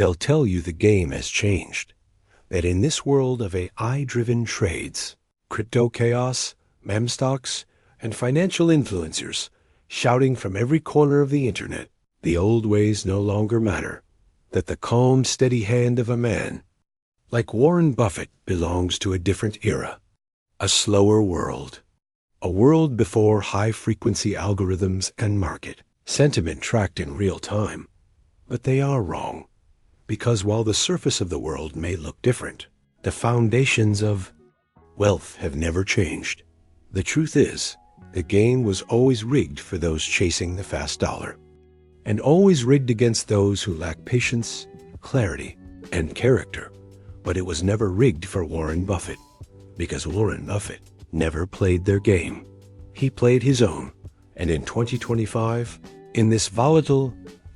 They'll tell you the game has changed, that in this world of AI-driven trades, crypto chaos, meme stocks, and financial influencers shouting from every corner of the internet, the old ways no longer matter, that the calm, steady hand of a man like Warren Buffett belongs to a different era, a slower world, a world before high-frequency algorithms and market sentiment tracked in real time. But they are wrong, because while the surface of the world may look different, the foundations of wealth have never changed. The truth is, the game was always rigged for those chasing the fast dollar, and always rigged against those who lack patience, clarity, and character. But it was never rigged for Warren Buffett, because Warren Buffett never played their game. He played his own, and in 2025, in this volatile,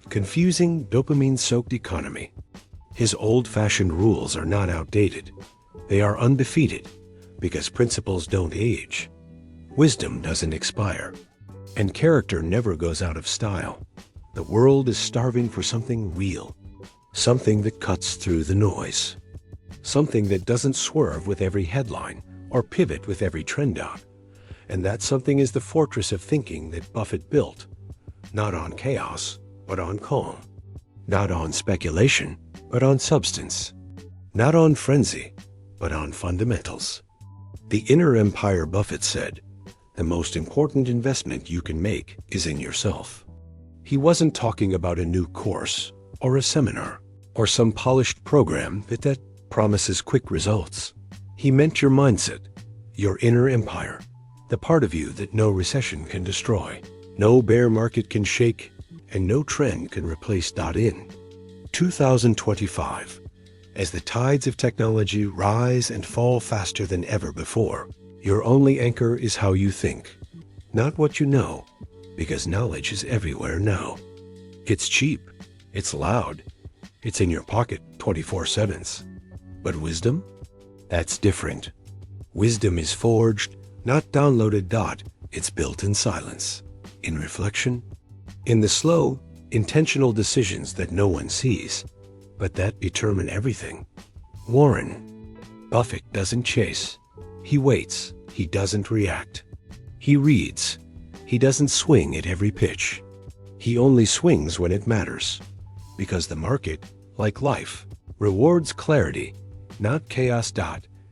confusing, dopamine-soaked economy, his old-fashioned rules are not outdated. They are undefeated, because principles don't age, wisdom doesn't expire, and character never goes out of style. The world is starving for something real, something that cuts through the noise, something that doesn't swerve with every headline or pivot with every trend out. And that something is the fortress of thinking that Buffett built, not on chaos, but on calm, not on speculation, but on substance, not on frenzy, but on fundamentals. The inner empire, Buffett said, the most important investment you can make is in yourself. He wasn't talking about a new course or a seminar or some polished program that promises quick results. He meant your mindset, your inner empire, the part of you that no recession can destroy, no bear market can shake, and no trend can replace. In 2025, as the tides of technology rise and fall faster than ever before, your only anchor is how you think, not what you know, because knowledge is everywhere now. It's cheap, it's loud, it's in your pocket 24/7. But wisdom? That's different. Wisdom is forged, not downloaded. It's built in silence, in reflection, in the slow, intentional decisions that no one sees, but that determine everything. Warren Buffett doesn't chase. He waits. He doesn't react. He reads. He doesn't swing at every pitch. He only swings when it matters, because the market, like life, rewards clarity, not chaos.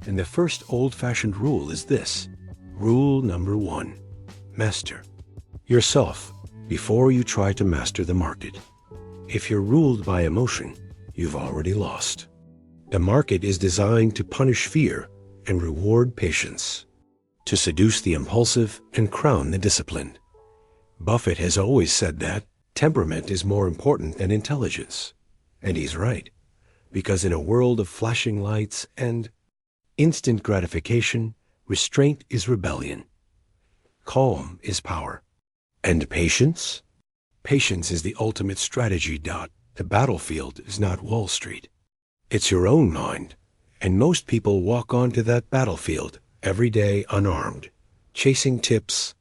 And the first old-fashioned rule is this. Rule number 1. Master yourself before you try to master the market. If you're ruled by emotion, you've already lost. The market is designed to punish fear and reward patience, to seduce the impulsive and crown the disciplined. Buffett has always said that temperament is more important than intelligence. And he's right, because in a world of flashing lights and instant gratification, restraint is rebellion. Calm is power. And patience? Patience is the ultimate strategy. The battlefield is not Wall Street. It's your own mind. And most people walk onto that battlefield every day unarmed, chasing tips,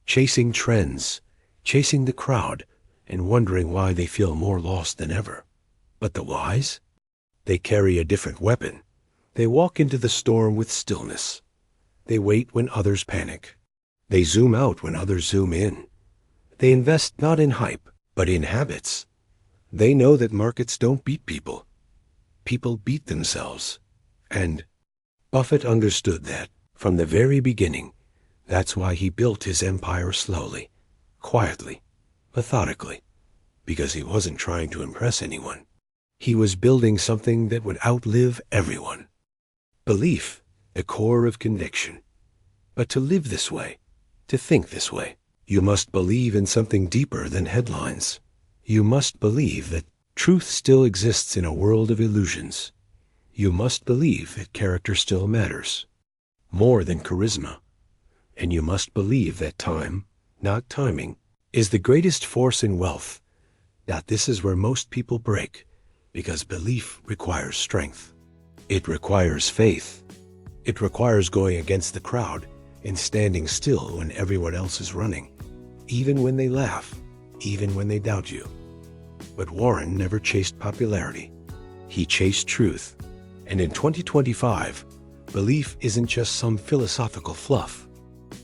chasing trends, chasing the crowd, and wondering why they feel more lost than ever. But the wise? They carry a different weapon. They walk into the storm with stillness. They wait when others panic. They zoom out when others zoom in. They invest not in hype, but in habits. They know that markets don't beat people. People beat themselves. And Buffett understood that from the very beginning. That's why he built his empire slowly, quietly, methodically, because he wasn't trying to impress anyone. He was building something that would outlive everyone. Belief, the core of conviction. But to live this way, to think this way, you must believe in something deeper than headlines. You must believe that truth still exists in a world of illusions. You must believe that character still matters, more than charisma. And you must believe that time, not timing, is the greatest force in wealth. That this is where most people break, because belief requires strength. It requires faith. It requires going against the crowd and standing still when everyone else is running, even when they laugh, even when they doubt you. But Warren never chased popularity. He chased truth. And in 2025, belief isn't just some philosophical fluff.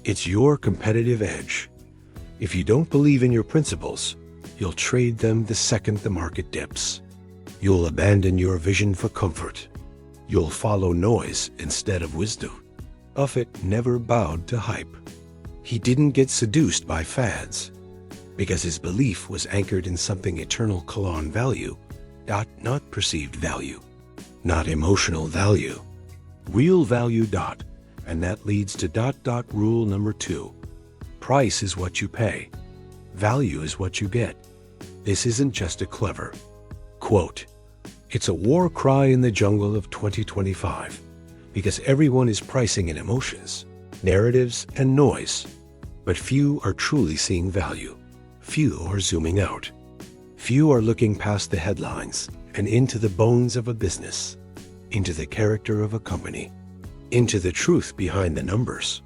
It's your competitive edge. If you don't believe in your principles, you'll trade them the second the market dips. You'll abandon your vision for comfort. You'll follow noise instead of wisdom. Buffett never bowed to hype. He didn't get seduced by fads, because his belief was anchored in something eternal called value, not perceived value, not emotional value, real value. And that leads to rule number 2. Price is what you pay. Value is what you get. This isn't just a clever quote. It's a war cry in the jungle of 2025, because everyone is pricing in emotions, narratives, and noise. But few are truly seeing value. Few are zooming out. Few are looking past the headlines and into the bones of a business, into the character of a company, into the truth behind the numbers.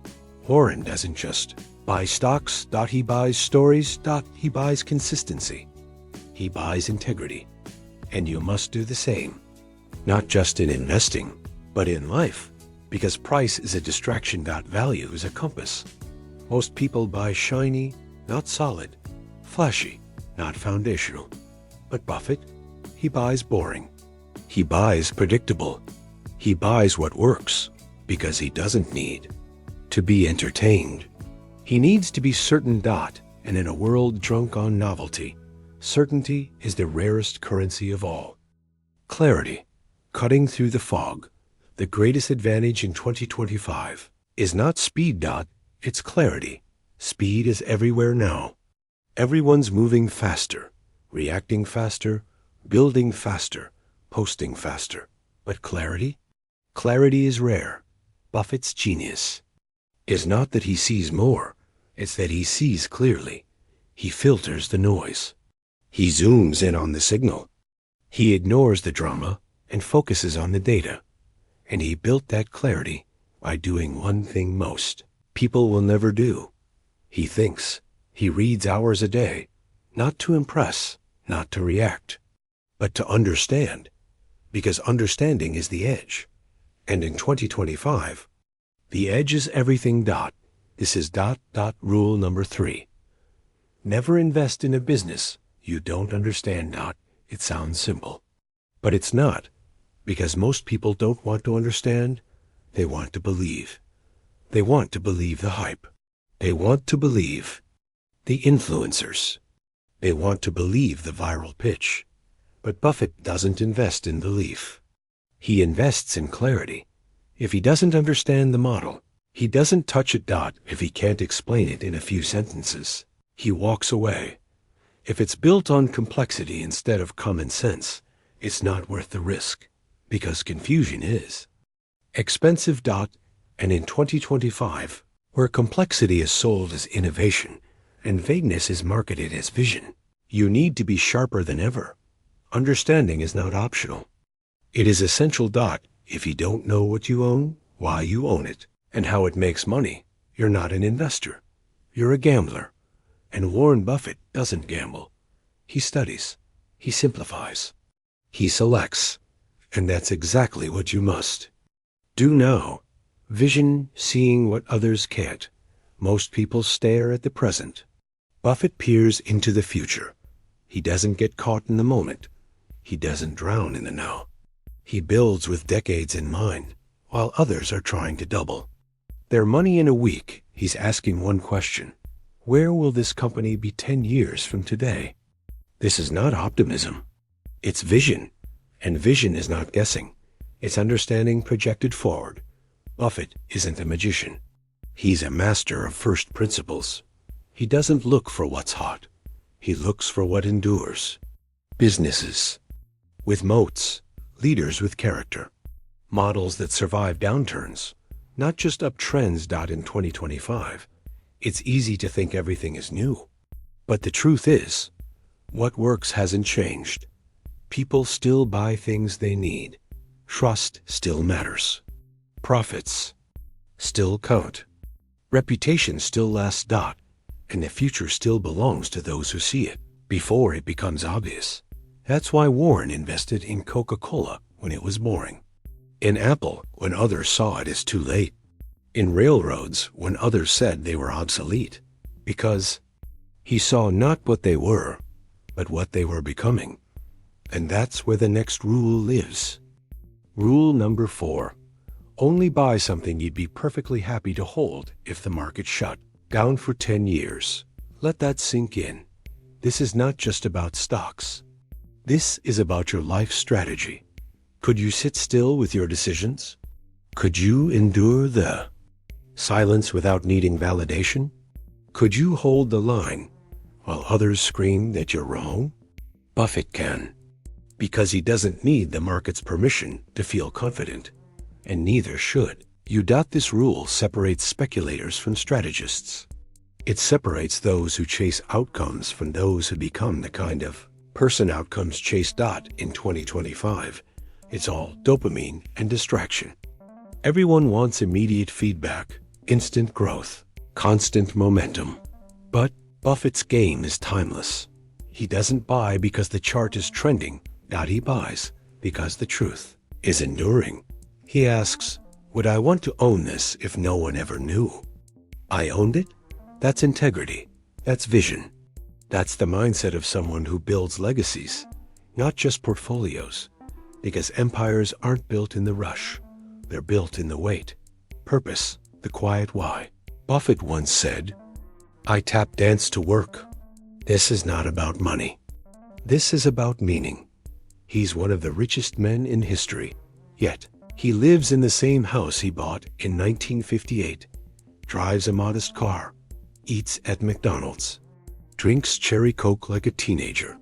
Warren doesn't just buy stocks. He buys stories. He buys consistency. He buys integrity. And you must do the same, not just in investing, but in life, because price is a distraction. Value is a compass. Most people buy shiny, not solid, flashy, not foundational. But Buffett, he buys boring. He buys predictable. He buys what works, because he doesn't need to be entertained. He needs to be certain. And in a world drunk on novelty, certainty is the rarest currency of all. Clarity, cutting through the fog. The greatest advantage in 2025 is not speed. It's clarity. Speed is everywhere now. Everyone's moving faster, reacting faster, building faster, posting faster. But clarity? Clarity is rare. Buffett's genius is not that he sees more, it's that he sees clearly. He filters the noise. He zooms in on the signal. He ignores the drama and focuses on the data. And he built that clarity by doing one thing most people will never do. He thinks. He reads hours a day, not to impress, not to react, but to understand, because understanding is the edge. And in 2025, the edge is everything. This is rule number 3. Never invest in a business you don't understand. It sounds simple, but it's not, because most people don't want to understand. They want to believe. They want to believe the hype. They want to believe the influencers. They want to believe the viral pitch. But Buffett doesn't invest in belief. He invests in clarity. If he doesn't understand the model, he doesn't touch it. If he can't explain it in a few sentences, he walks away. If it's built on complexity instead of common sense, it's not worth the risk, because confusion is expensive. And in 2025, where complexity is sold as innovation and vagueness is marketed as vision, you need to be sharper than ever. Understanding is not optional. It is essential. If you don't know what you own, why you own it, and how it makes money, you're not an investor. You're a gambler. And Warren Buffett doesn't gamble. He studies. He simplifies. He selects. And that's exactly what you must do now. Vision, seeing what others can't. Most people stare at the present. Buffett peers into the future. He doesn't get caught in the moment. He doesn't drown in the now. He builds with decades in mind, while others are trying to double their money in a week. He's asking one question: where will this company be 10 years from today? This is not optimism. It's vision. And vision is not guessing. It's understanding projected forward. Buffett isn't a magician. He's a master of first principles. He doesn't look for what's hot. He looks for what endures. Businesses with moats, leaders with character, models that survive downturns, not just uptrends. In 2025, it's easy to think everything is new. But the truth is, what works hasn't changed. People still buy things they need. Trust still matters. Profits still count. Reputation still lasts. And the future still belongs to those who see it before it becomes obvious. That's why Warren invested in Coca-Cola when it was boring, in Apple when others saw it as too late, in railroads when others said they were obsolete, because he saw not what they were, but what they were becoming. And that's where the next rule lives. Rule number 4. Only buy something you'd be perfectly happy to hold if the market shut down for 10 years. Let that sink in. This is not just about stocks. This is about your life strategy. Could you sit still with your decisions? Could you endure the silence without needing validation? Could you hold the line while others scream that you're wrong? Buffett can, because he doesn't need the market's permission to feel confident, and neither should you. This rule separates speculators from strategists. It separates those who chase outcomes from those who become the kind of person outcomes chase. In 2025, it's all dopamine and distraction. Everyone wants immediate feedback, instant growth, constant momentum. But Buffett's game is timeless. He doesn't buy because the chart is trending. He buys because the truth is enduring. He asks, would I want to own this if no one ever knew? I owned it? That's integrity. That's vision. That's the mindset of someone who builds legacies, not just portfolios, because empires aren't built in the rush. They're built in the wait. Purpose, the quiet why. Buffett once said, I tap dance to work. This is not about money. This is about meaning. He's one of the richest men in history, yet he lives in the same house he bought in 1958, drives a modest car, eats at McDonald's, drinks cherry Coke like a teenager.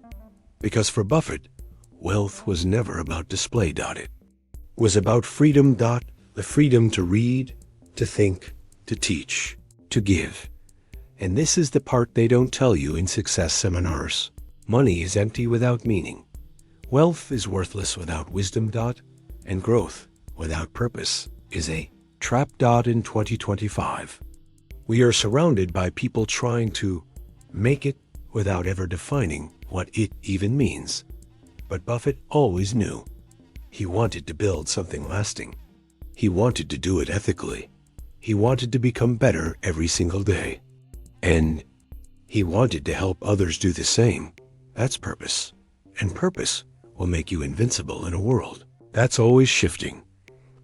Because for Buffett, wealth was never about display. It was about freedom. The freedom to read, to think, to teach, to give. And this is the part they don't tell you in success seminars. Money is empty without meaning. Wealth is worthless without wisdom. And growth without purpose is a trap. In 2025, we are surrounded by people trying to make it without ever defining what it even means. But Buffett always knew. He wanted to build something lasting. He wanted to do it ethically. He wanted to become better every single day. And he wanted to help others do the same. That's purpose. And purpose will make you invincible in a world that's always shifting.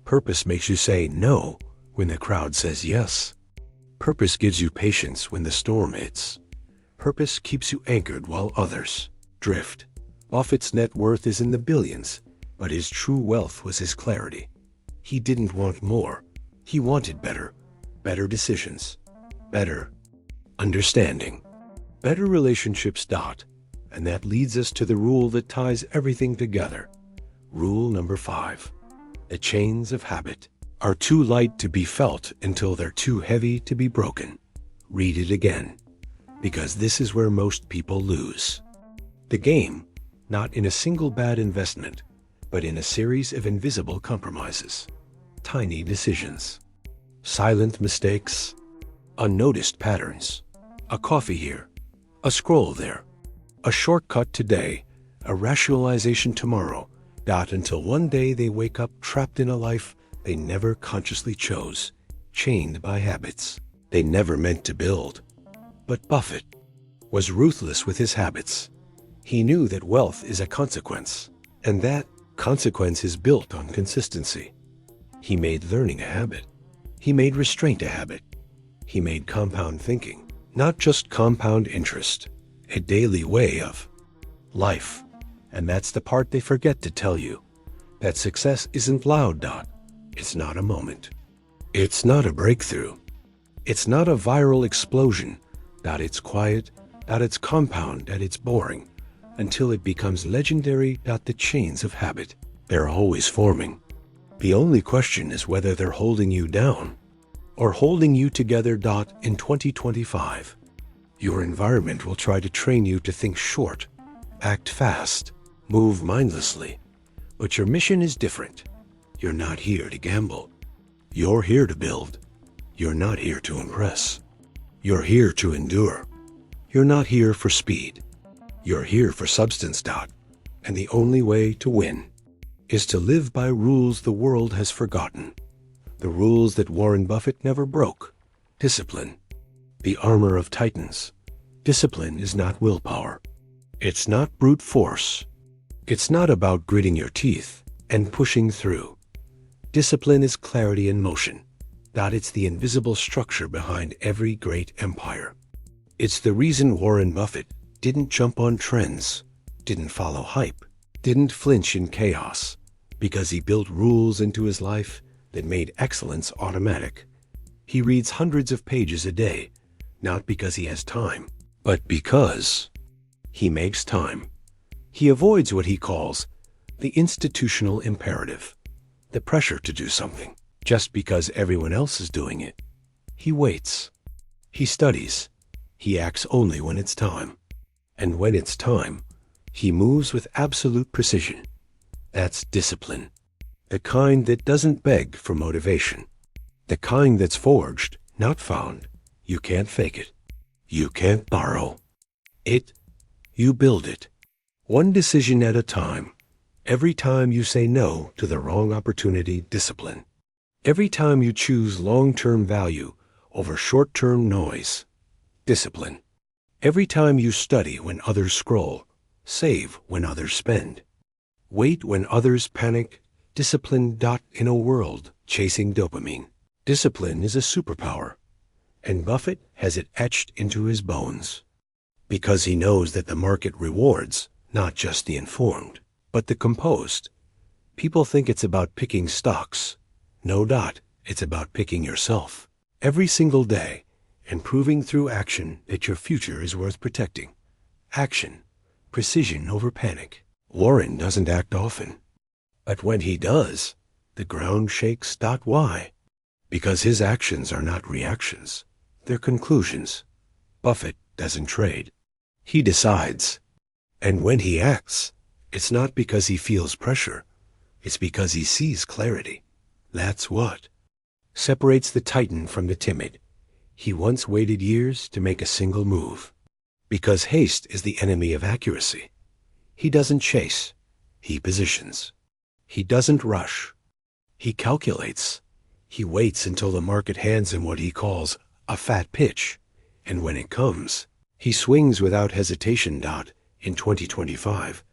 Purpose makes you say no when the crowd says yes. Purpose gives you patience when the storm hits. Purpose keeps you anchored while others drift. Buffett's net worth is in the billions, but his true wealth was his clarity. He didn't want more. He wanted better. Better decisions. Better understanding. Better relationships. And that leads us to the rule that ties everything together. Rule number 5. The chains of habit are too light to be felt until they're too heavy to be broken. Read it again, because this is where most people lose. The game, not in a single bad investment, but in a series of invisible compromises. Tiny decisions. Silent mistakes. Unnoticed patterns. A coffee here. A scroll there. A shortcut today. A rationalization tomorrow. Until one day they wake up trapped in a life they never consciously chose, chained by habits they never meant to build. But Buffett was ruthless with his habits. He knew that wealth is a consequence, and that consequence is built on consistency. He made learning a habit. He made restraint a habit. He made compound thinking, not just compound interest, a daily way of life. And that's the part they forget to tell you, that success isn't loud. It's not a moment. It's not a breakthrough. It's not a viral explosion. It's quiet. It's compound. It's boring. Until it becomes legendary. The chains of habit, they're always forming. The only question is whether they're holding you down or holding you together. In 2025, your environment will try to train you to think short, act fast, move mindlessly. But your mission is different. You're not here to gamble. You're here to build. You're not here to impress. You're here to endure. You're not here for speed. You're here for substance. And the only way to win is to live by rules the world has forgotten. The rules that Warren Buffett never broke. Discipline. The armor of titans. Discipline is not willpower. It's not brute force. It's not about gritting your teeth and pushing through. Discipline is clarity in motion. It's the invisible structure behind every great empire. It's the reason Warren Buffett didn't jump on trends, didn't follow hype, didn't flinch in chaos, because he built rules into his life that made excellence automatic. He reads hundreds of pages a day, not because he has time, but because he makes time. He avoids what he calls the institutional imperative, the pressure to do something just because everyone else is doing it. He waits. He studies. He acts only when it's time. And when it's time, he moves with absolute precision. That's discipline. The kind that doesn't beg for motivation. The kind that's forged, not found. You can't fake it. You can't borrow it. You build it. One decision at a time. Every time you say no to the wrong opportunity, discipline. Every time you choose long-term value over short-term noise, discipline. Every time you study when others scroll, save when others spend, wait when others panic, discipline. In a world chasing dopamine, discipline is a superpower, and Buffett has it etched into his bones. Because he knows that the market rewards not just the informed, but the composed. People think it's about picking stocks. No. It's about picking yourself every single day and proving through action that your future is worth protecting. Action. Precision over panic. Warren doesn't act often, but when he does, the ground shakes. Why? Because his actions are not reactions. They're conclusions. Buffett doesn't trade. He decides. And when he acts, it's not because he feels pressure. It's because he sees clarity. That's what separates the titan from the timid. He once waited years to make a single move. Because haste is the enemy of accuracy. He doesn't chase. He positions. He doesn't rush. He calculates. He waits until the market hands him what he calls a fat pitch. And when it comes, he swings without hesitation. In 2025,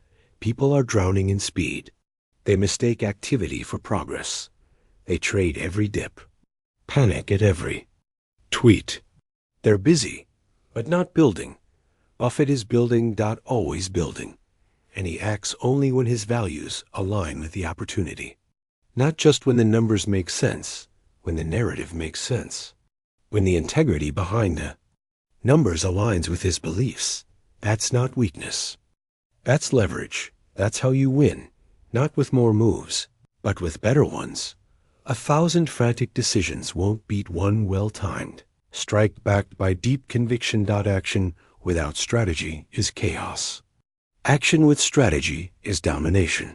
people are drowning in speed. They mistake activity for progress. They trade every dip. Panic at every tweet. They're busy, but not building. Buffett is building. Always building. And he acts only when his values align with the opportunity. Not just when the numbers make sense, when the narrative makes sense. When the integrity behind the numbers aligns with his beliefs. That's not weakness. That's leverage. That's how you win. Not with more moves, but with better ones. 1,000 frantic decisions won't beat one well-timed strike backed by deep conviction. Action without strategy is chaos. Action with strategy is domination.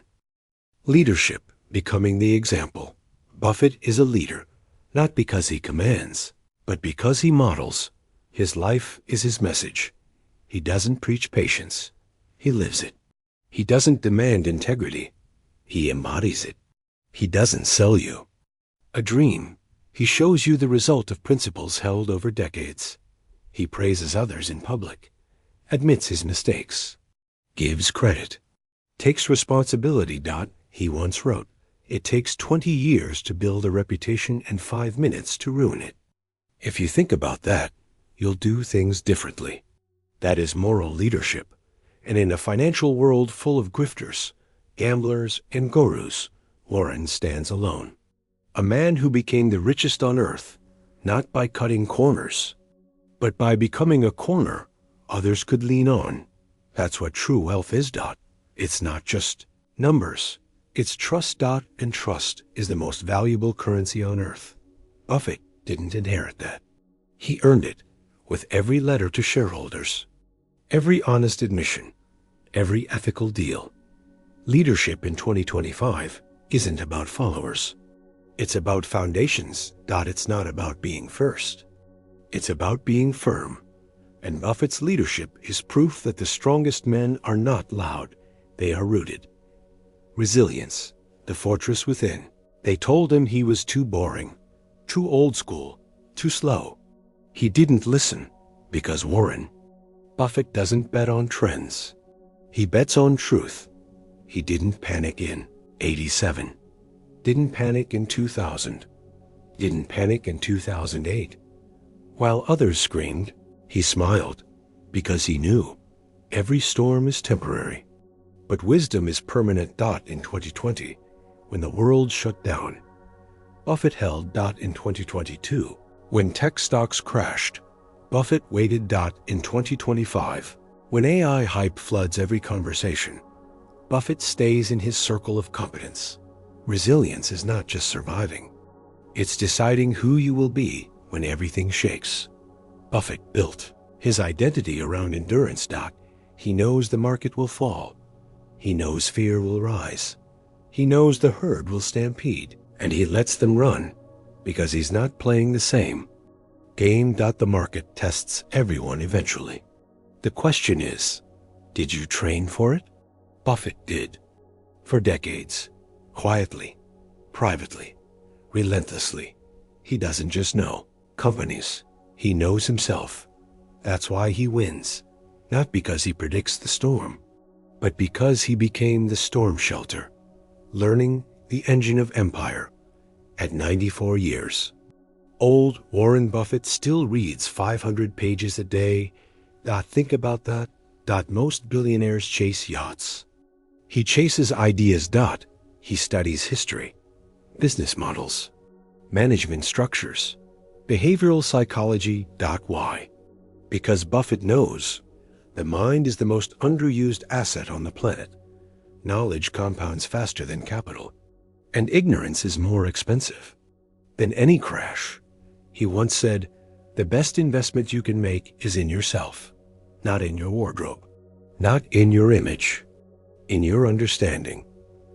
Leadership, becoming the example. Buffett is a leader, not because he commands, but because he models. His life is his message. He doesn't preach patience. He lives it. He doesn't demand integrity. He embodies it. He doesn't sell you a dream. He shows you the result of principles held over decades. He praises others in public, admits his mistakes, gives credit, takes responsibility. He once wrote, "It takes 20 years to build a reputation and 5 minutes to ruin it." If you think about that, you'll do things differently. That is moral leadership. And in a financial world full of grifters, gamblers, and gurus, Warren stands alone. A man who became the richest on earth, not by cutting corners, but by becoming a corner others could lean on. That's what true wealth is. It's not just numbers. It's trust. And trust is the most valuable currency on earth. Buffett didn't inherit that. He earned it with every letter to shareholders, every honest admission, every ethical deal. Leadership in 2025 isn't about followers. It's about foundations. It's not about being first. It's about being firm. And Buffett's leadership is proof that the strongest men are not loud. They are rooted. Resilience, the fortress within. They told him he was too boring, too old school, too slow. He didn't listen because Warren Buffett doesn't bet on trends. He bets on truth. He didn't panic in '87. Didn't panic in 2000. Didn't panic in 2008. While others screamed, he smiled because he knew every storm is temporary. But wisdom is permanent. In 2020, when the world shut down, Buffett held. In 2022, when tech stocks crashed, Buffett waited. In 2025, when AI hype floods every conversation, Buffett stays in his circle of competence. Resilience is not just surviving. It's deciding who you will be when everything shakes. Buffett built his identity around endurance. He knows the market will fall. He knows fear will rise. He knows the herd will stampede, and he lets them run because he's not playing the same game. The market tests everyone eventually. The question is, did you train for it? Buffett did. For decades. Quietly. Privately. Relentlessly. He doesn't just know companies. He knows himself. That's why he wins. Not because he predicts the storm, but because he became the storm shelter, learning the engine of empire at 94 years. Old Warren Buffett still reads 500 pages a day. Think about that. Most billionaires chase yachts. He chases ideas. He studies history, business models, management structures, behavioral psychology. Why? Because Buffett knows the mind is the most underused asset on the planet. Knowledge compounds faster than capital, and ignorance is more expensive than any crash. He once said, the best investment you can make is in yourself, not in your wardrobe, not in your image, in your understanding.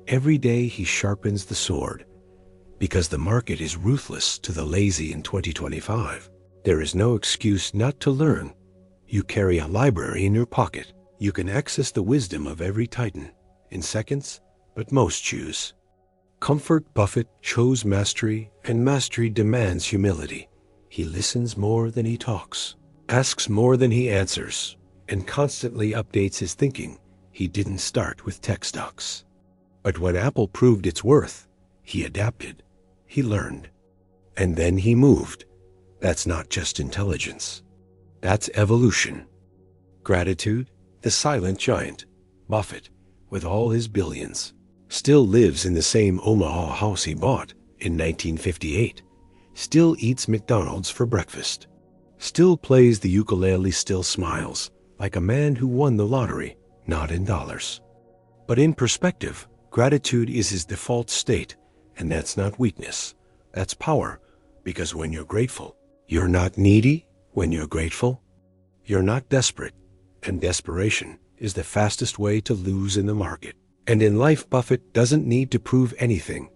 Every day he sharpens the sword, because the market is ruthless to the lazy in 2025. There is no excuse not to learn. You carry a library in your pocket. You can access the wisdom of every titan in seconds, but most choose comfort. Buffett chose mastery, and mastery demands humility. He listens more than he talks, asks more than he answers, and constantly updates his thinking. He didn't start with tech stocks. But when Apple proved its worth, he adapted, he learned, and then he moved. That's not just intelligence. That's evolution. Gratitude, the silent giant. Buffett, with all his billions, still lives in the same Omaha house he bought in 1958, still eats McDonald's for breakfast, still plays the ukulele, still smiles like a man who won the lottery, not in dollars, but in perspective. Gratitude is his default state, and that's not weakness, that's power, because when you're grateful, you're not needy. When you're grateful, you're not desperate, and desperation is the fastest way to lose in the market. And in life, Buffett doesn't need to prove anything.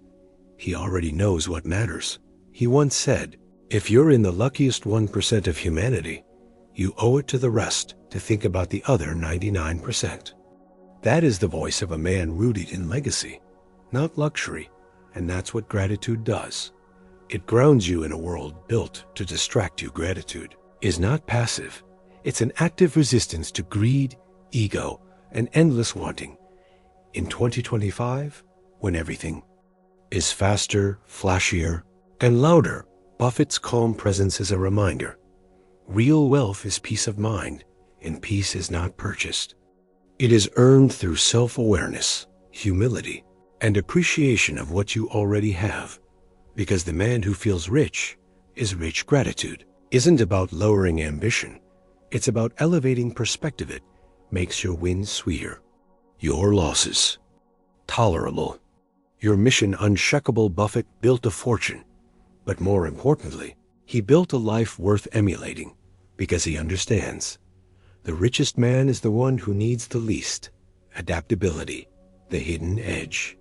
He already knows what matters. He once said, if you're in the luckiest 1% of humanity, you owe it to the rest to think about the other 99%. That is the voice of a man rooted in legacy, not luxury, and that's what gratitude does. It grounds you in a world built to distract you. Gratitude is not passive. It's an active resistance to greed, ego, and endless wanting. In 2025, when everything is faster, flashier, and louder, Buffett's calm presence is a reminder. Real wealth is peace of mind, and peace is not purchased. It is earned through self-awareness, humility, and appreciation of what you already have. Because the man who feels rich is rich. Gratitude isn't about lowering ambition. It's about elevating perspective. It makes your wins sweeter, your losses tolerable, your mission unshakable. Buffett built a fortune, but more importantly, he built a life worth emulating because he understands the richest man is the one who needs the least adaptability, the hidden edge.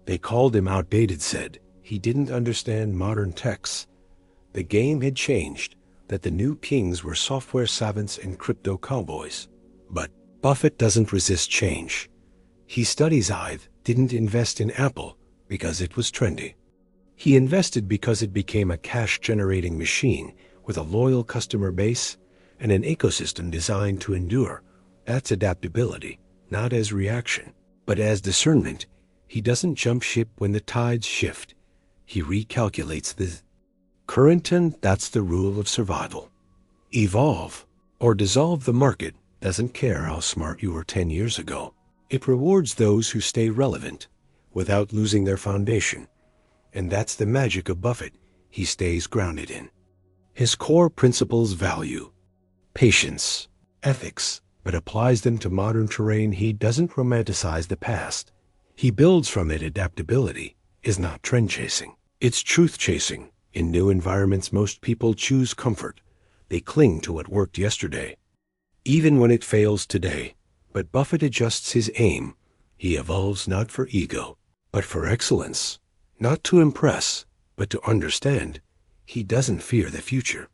They called him outdated, said he didn't understand modern techs. The game had changed, that the new kings were software savants and crypto cowboys. But Buffett doesn't resist change. He studies Ive, didn't invest in Apple because it was trendy. He invested because it became a cash-generating machine with a loyal customer base and an ecosystem designed to endure. That's adaptability, not as reaction, but as discernment. He doesn't jump ship when the tides shift. He recalculates the current, and that's the rule of survival. Evolve or dissolve. The market doesn't care how smart you were 10 years ago. It rewards those who stay relevant without losing their foundation. And that's the magic of Buffett. He stays grounded in his core principles: value, patience, ethics, but applies them to modern terrain. He doesn't romanticize the past. He builds from it. Adaptability is not trend chasing. It's truth chasing. In new environments, most people choose comfort. They cling to what worked yesterday, even when it fails today. But Buffett adjusts his aim. He evolves not for ego, but for excellence. Not to impress, but to understand. He doesn't fear the future.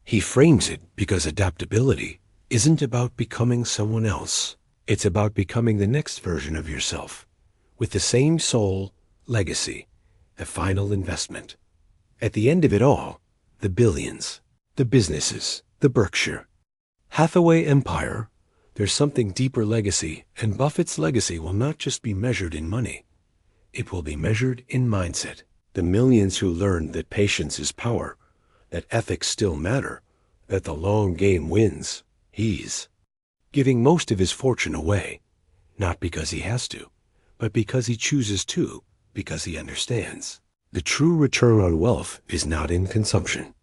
He frames it because adaptability isn't about becoming someone else. It's about becoming the next version of yourself, with the same soul, legacy, the final investment. At the end of it all, the billions, the businesses, the Berkshire Hathaway empire, there's something deeper: legacy. And Buffett's legacy will not just be measured in money. It will be measured in mindset. The millions who learned that patience is power, that ethics still matter, that the long game wins. He's giving most of his fortune away, not because he has to, but because he chooses to, because he understands. The true return on wealth is not in consumption,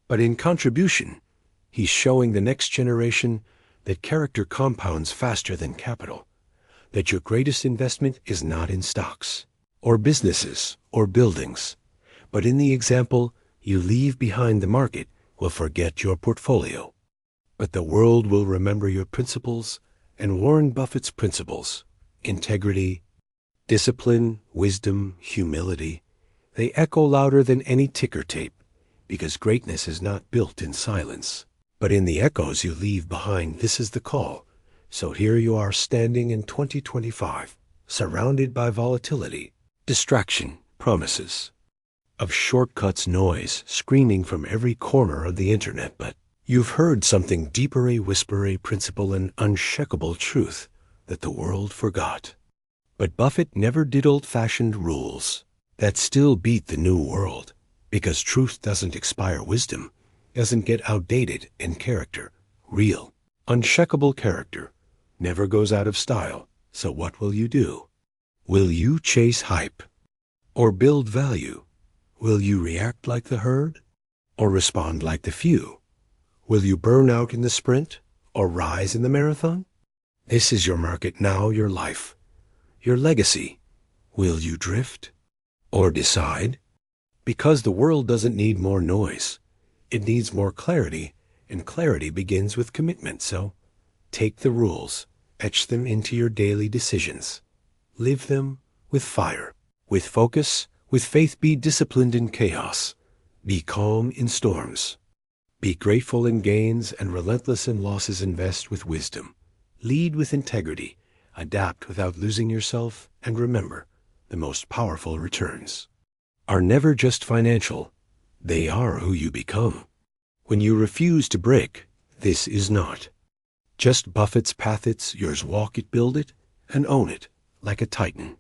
but in contribution. He's showing the next generation that character compounds faster than capital, that your greatest investment is not in stocks, or businesses, or buildings, but in the example you leave behind. The market will forget your portfolio, but the world will remember your principles. And Warren Buffett's principles: integrity, discipline, wisdom, humility, they echo louder than any ticker tape, because greatness is not built in silence, but in the echoes you leave behind. This is the call. So here you are, standing in 2025, surrounded by volatility, distraction, promises of shortcuts, noise screaming from every corner of the internet. But you've heard something deeper, a whisper, a principle, an unshakable truth that the world forgot. But Buffett never did old-fashioned rules that still beat the new world, because truth doesn't expire. Wisdom doesn't get outdated, and character, real, unshakable character, never goes out of style. So what will you do? Will you chase hype or build value? Will you react like the herd or respond like the few? Will you burn out in the sprint or rise in the marathon? This is your market now, your life, your legacy. Will you drift or decide? Because the world doesn't need more noise. It needs more clarity, and clarity begins with commitment. So take the rules, etch them into your daily decisions. Live them with fire, with focus, with faith. Be disciplined in chaos. Be calm in storms. Be grateful in gains and relentless in losses. Invest with wisdom. Lead with integrity. Adapt without losing yourself. And remember, the most powerful returns are never just financial. They are who you become. When you refuse to break, this is not just Buffett's path. It's yours. Walk it, build it, and own it like a titan.